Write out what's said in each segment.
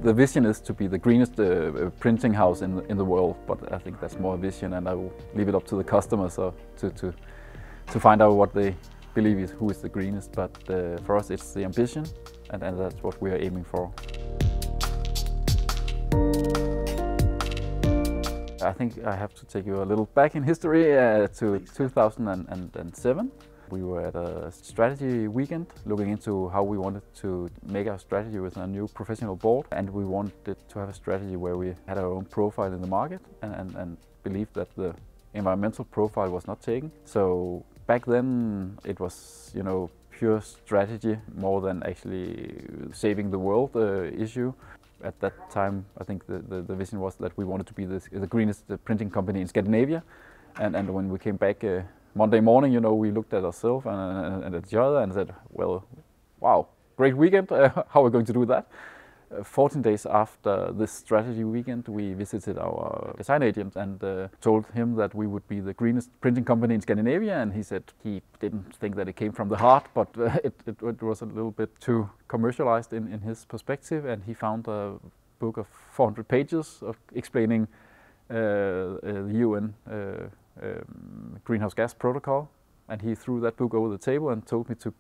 the vision is to be the greenest printing house in the world, but I think that's more a vision, and I will leave it up to the customers to find out what they believe is who is the greenest. But for us, it's the ambition, and that's what we are aiming for. I think I have to take you a little back in history to 2007. We were at a strategy weekend looking into how we wanted to make our strategy with a new professional board, and we wanted to have a strategy where we had our own profile in the market and believed that the environmental profile was not taken. So back then it was, you know, pure strategy more than actually saving the world issue. At that time, I think the vision was that we wanted to be the greenest printing company in Scandinavia, and when we came back Monday morning, you know, we looked at ourselves and at each other and said, well, wow, great weekend, how are we going to do that? 14 days after this strategy weekend, we visited our design agent and told him that we would be the greenest printing company in Scandinavia, and he said he didn't think that it came from the heart, but it was a little bit too commercialized in his perspective, and he found a book of 400 pages of explaining the UN greenhouse gas protocol, and he threw that book over the table and told me to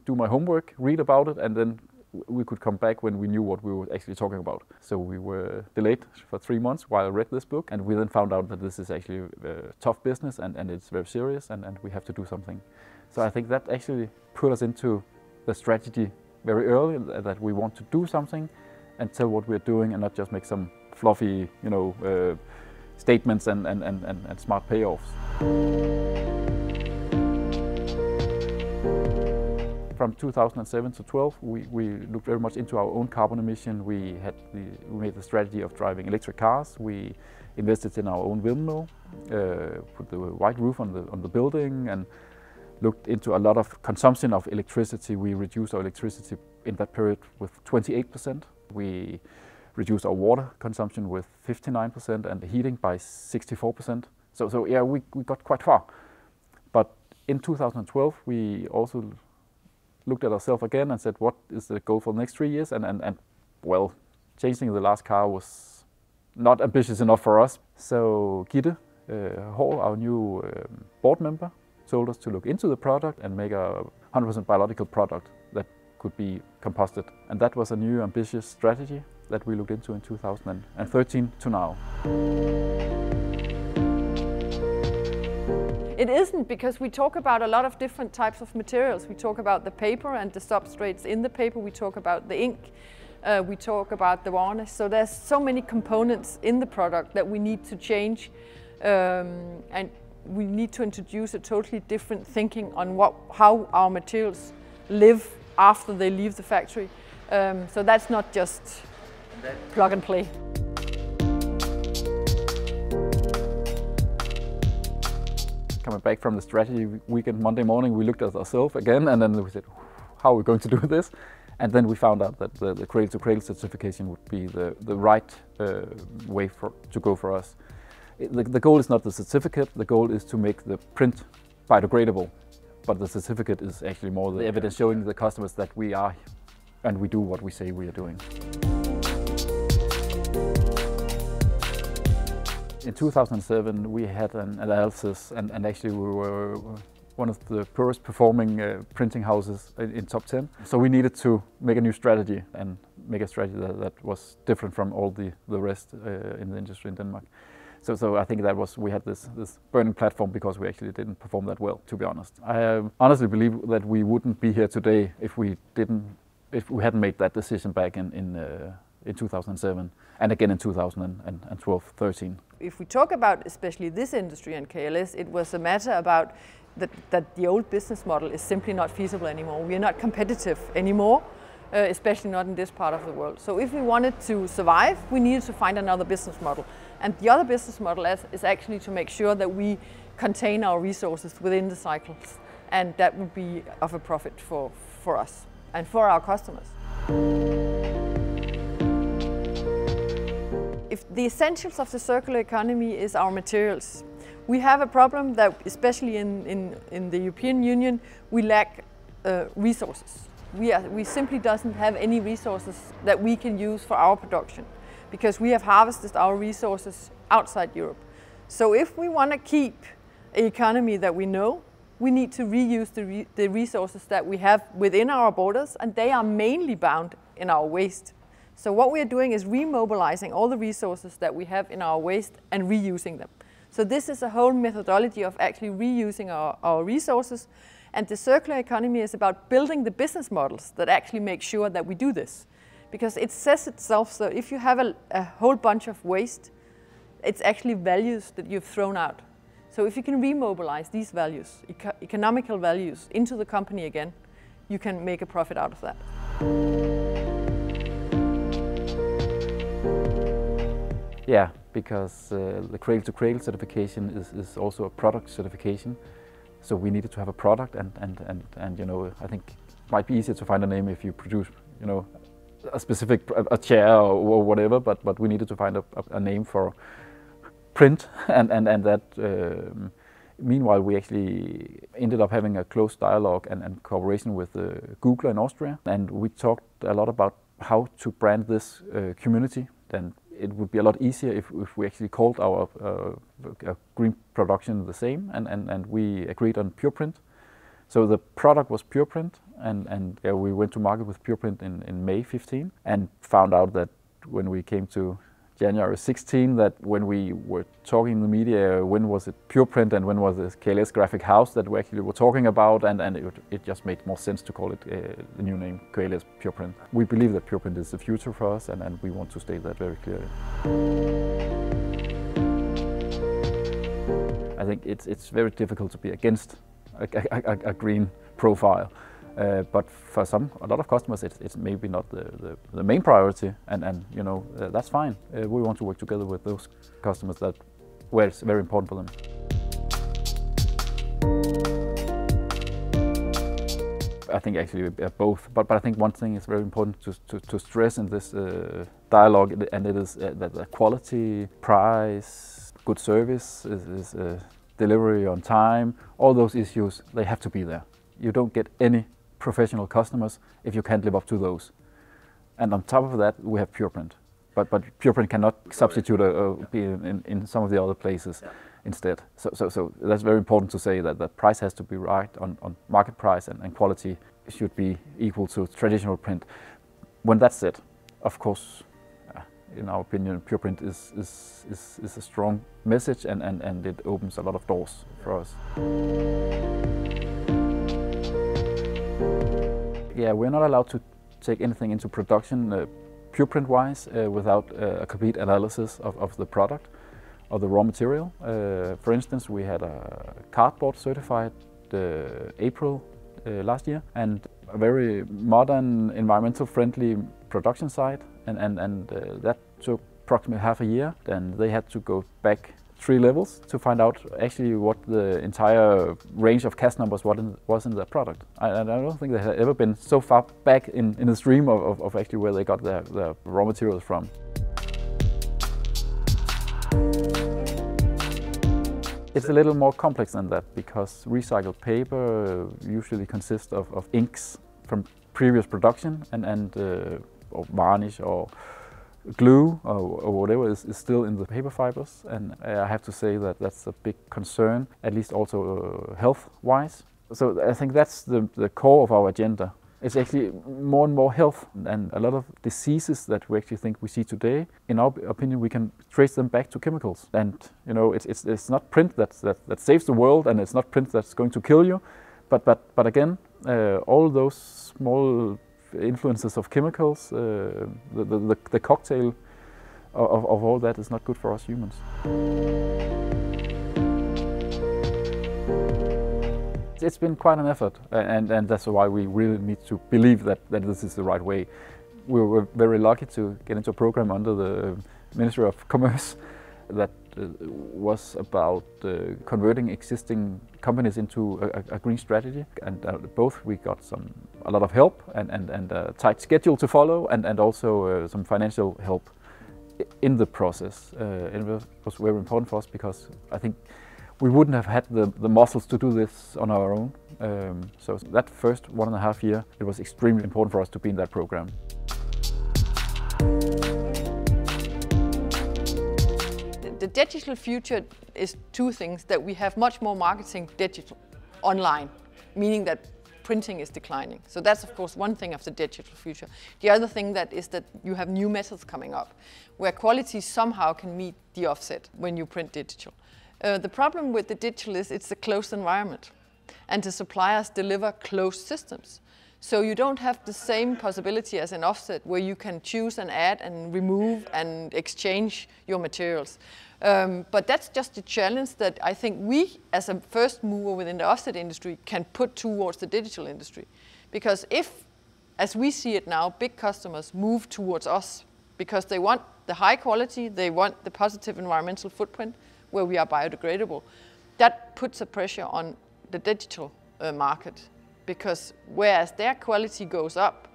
do my homework, read about it, and then we could come back when we knew what we were actually talking about. So we were delayed for 3 months while I read this book, and we then found out that this is actually a tough business and it's very serious, and we have to do something. So I think that actually put us into the strategy very early, that we want to do something and tell what we're doing and not just make some fluffy, you know, statements and smart payoffs. From 2007 to 12, we looked very much into our own carbon emission. We made the strategy of driving electric cars. We invested in our own windmill, put the white roof on the building, and looked into a lot of consumption of electricity. We reduced our electricity in that period with 28%. We reduced our water consumption with 59% and the heating by 64%. So yeah, we got quite far. But in 2012, we also looked at ourselves again and said, what is the goal for the next 3 years? And well, changing the last car was not ambitious enough for us. So Gitte Haar, our new board member, told us to look into the product and make a 100% biological product that could be composted. And that was a new ambitious strategy that we looked into in 2013 to now. It isn't, because we talk about a lot of different types of materials. We talk about the paper and the substrates in the paper. We talk about the ink. We talk about the varnish. So there's so many components in the product that we need to change, and we need to introduce a totally different thinking on how our materials live after they leave the factory. So that's not just plug and play. Coming back from the strategy weekend Monday morning, we looked at ourselves again, and then we said, how are we going to do this? And then we found out that the cradle-to-cradle certification would be the right way to go for us. The goal is not the certificate, the goal is to make the print biodegradable, but the certificate is actually more the evidence showing the customers that we are and we do what we say we are doing. In 2007 we had an analysis, and actually we were one of the poorest performing printing houses in top 10. So we needed to make a new strategy and make a strategy that was different from all the rest in the industry in Denmark. So I think that we had this burning platform because we actually didn't perform that well, to be honest. I honestly believe that we wouldn't be here today if we hadn't made that decision back in 2007 and again in 2012-13. If we talk about especially this industry and KLS, it was a matter about that the old business model is simply not feasible anymore. We are not competitive anymore, especially not in this part of the world. So if we wanted to survive, we needed to find another business model. And the other business model is actually to make sure that we contain our resources within the cycles, and that would be of a profit for us and for our customers. If the essentials of the circular economy is our materials, we have a problem that, especially in the European Union, we lack resources. we simply doesn't have any resources that we can use for our production, because we have harvested our resources outside Europe. So if we want to keep an economy that we know, we need to reuse the resources that we have within our borders, and they are mainly bound in our waste. So what we are doing is remobilizing all the resources that we have in our waste and reusing them. So this is a whole methodology of actually reusing our resources, and the circular economy is about building the business models that actually make sure that we do this. Because it says itself, so if you have a whole bunch of waste, it's actually values that you've thrown out. So if you can remobilize these values, economical values, into the company again, you can make a profit out of that. Yeah, because the cradle-to-cradle certification is also a product certification. So we needed to have a product, and you know, I think it might be easier to find a name if you produce, you know, a specific a chair or whatever. But we needed to find a name for print, and that. Meanwhile, we actually ended up having a close dialogue and cooperation with Google in Austria, and we talked a lot about how to brand this community. Then it would be a lot easier if we actually called our green production the same, and we agreed on PurePrint. So the product was PurePrint, and we went to market with PurePrint in May 15, and found out that when we came to January 16, that when we were talking in the media, when was it PurePrint and when was this KLS graphic house that we actually were talking about, and it just made more sense to call it the new name, KLS PurePrint. We believe that PurePrint is the future for us, and we want to state that very clearly. I think it's very difficult to be against a green profile. But for a lot of customers, it's maybe not the main priority, and you know, that's fine. We want to work together with those customers where it's very important for them. I think actually both, but I think one thing is very important to stress in this dialogue, and it is that the quality, price, good service, is delivery on time, all those issues, they have to be there. You don't get any professional customers if you can't live up to those. And on top of that, we have PurePrint. But PurePrint cannot substitute be in some of the other places instead. So that's very important to say that the price has to be right on market price, and quality should be equal to traditional print. When that's it, of course, in our opinion, PurePrint is a strong message, and it opens a lot of doors for us. Yeah, we're not allowed to take anything into production PurePrint-wise without a complete analysis of the product or the raw material. For instance, we had a cardboard certified April last year, and a very modern, environmental friendly production site, and that took approximately half a year. Then they had to go back 3 levels to find out actually what the entire range of cast numbers was in their product. I don't think they had ever been so far back in the stream of actually where they got their raw materials from. It's a little more complex than that, because recycled paper usually consists of inks from previous production, or varnish or glue or whatever is still in the paper fibers, and I have to say that that's a big concern, at least also health-wise. So I think that's the core of our agenda. It's actually more and more health, and a lot of diseases that we actually think we see today, in our opinion, we can trace them back to chemicals. And you know, it's not print that saves the world, and it's not print that's going to kill you, but again, all those small influences of chemicals, the cocktail of all that is not good for us humans. It's been quite an effort, and that's why we really need to believe that this is the right way. We were very lucky to get into a program under the Ministry of Commerce that was about converting existing companies into a green strategy, and both we got a lot of help and a tight schedule to follow, and also some financial help in the process. It was very important for us, because I think we wouldn't have had the muscles to do this on our own. So that first 1.5 years, it was extremely important for us to be in that program. The digital future is two things: that we have much more marketing digital, online, meaning that printing is declining. So that's of course one thing of the digital future. The other thing that is that you have new methods coming up, where quality somehow can meet the offset when you print digital. The problem with the digital is it's a closed environment, and the suppliers deliver closed systems. So you don't have the same possibility as an offset, where you can choose and add and remove and exchange your materials. But that's just a challenge that I think we, as a first mover within the offset industry, can put towards the digital industry. Because if, as we see it now, big customers move towards us because they want the high quality, they want the positive environmental footprint, where we are biodegradable, that puts a pressure on the digital market. Because whereas their quality goes up,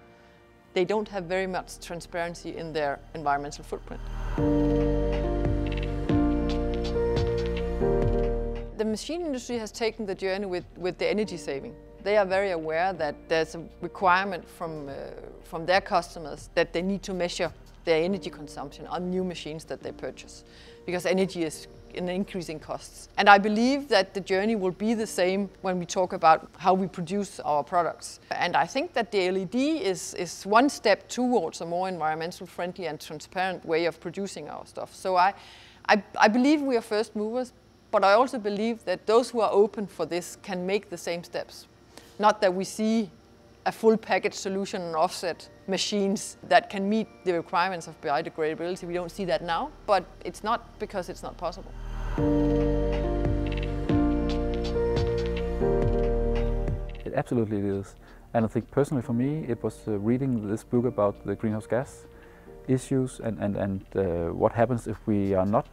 they don't have very much transparency in their environmental footprint. The machine industry has taken the journey with the energy saving. They are very aware that there's a requirement from their customers that they need to measure their energy consumption on new machines that they purchase, because energy is in increasing costs. And I believe that the journey will be the same when we talk about how we produce our products. And I think that the LED is one step towards a more environmental friendly and transparent way of producing our stuff. So I believe we are first movers, but I also believe that those who are open for this can make the same steps. Not that we see a full package solution and offset machines that can meet the requirements of biodegradability. We don't see that now, but it's not because it's not possible. It absolutely is. And I think personally for me, it was reading this book about the greenhouse gas issues and what happens if we are not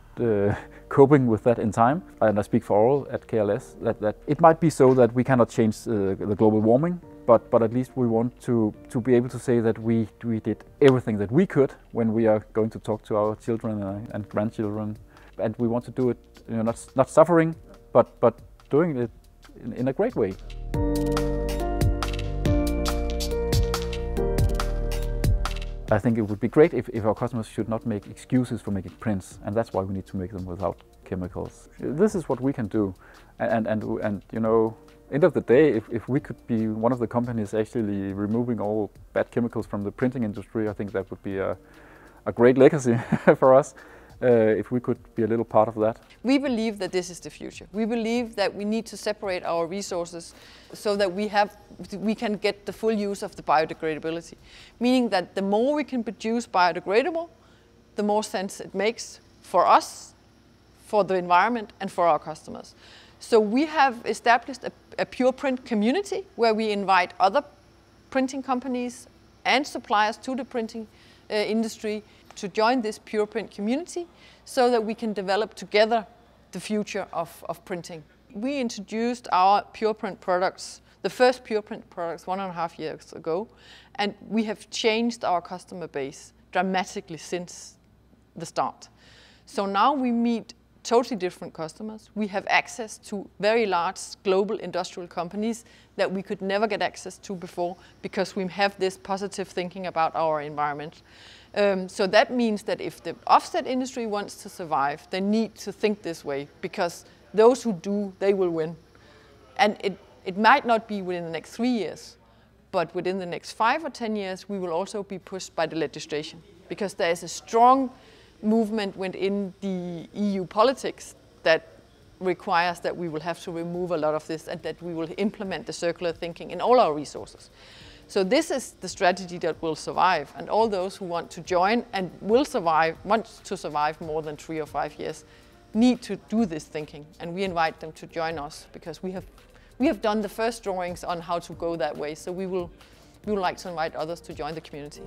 coping with that in time. And I speak for all at KLS that it might be so that we cannot change the global warming, but at least we want to be able to say that we did everything that we could when we are going to talk to our children and grandchildren. And we want to do it, not suffering, but doing it in a great way. I think it would be great if our customers should not make excuses for making prints, and that's why we need to make them without chemicals. This is what we can do, and end of the day, if we could be one of the companies actually removing all bad chemicals from the printing industry, I think that would be a great legacy for us. If we could be a little part of that. We believe that this is the future. We believe that we need to separate our resources so that we can get the full use of the biodegradability. Meaning that the more we can produce biodegradable, the more sense it makes for us, for the environment, and for our customers. So we have established a PurePrint community where we invite other printing companies and suppliers to the printing industry to join this PurePrint community so that we can develop together the future of printing. We introduced our PurePrint products, the first PurePrint products 1.5 years ago, and we have changed our customer base dramatically since the start. So now we meet totally different customers. We have access to very large global industrial companies that we could never get access to before because we have this positive thinking about our environment. So that means that if the offset industry wants to survive, they need to think this way, because those who do, they will win. And it might not be within the next 3 years, but within the next 5 or 10 years, we will also be pushed by the legislation, because there is a strong movement within the EU politics that requires that we will have to remove a lot of this and that we will implement the circular thinking in all our resources. So this is the strategy that will survive, and all those who want to join and will survive, want to survive more than 3 or 5 years, need to do this thinking, and we invite them to join us because we have done the first drawings on how to go that way. So we would like to invite others to join the community.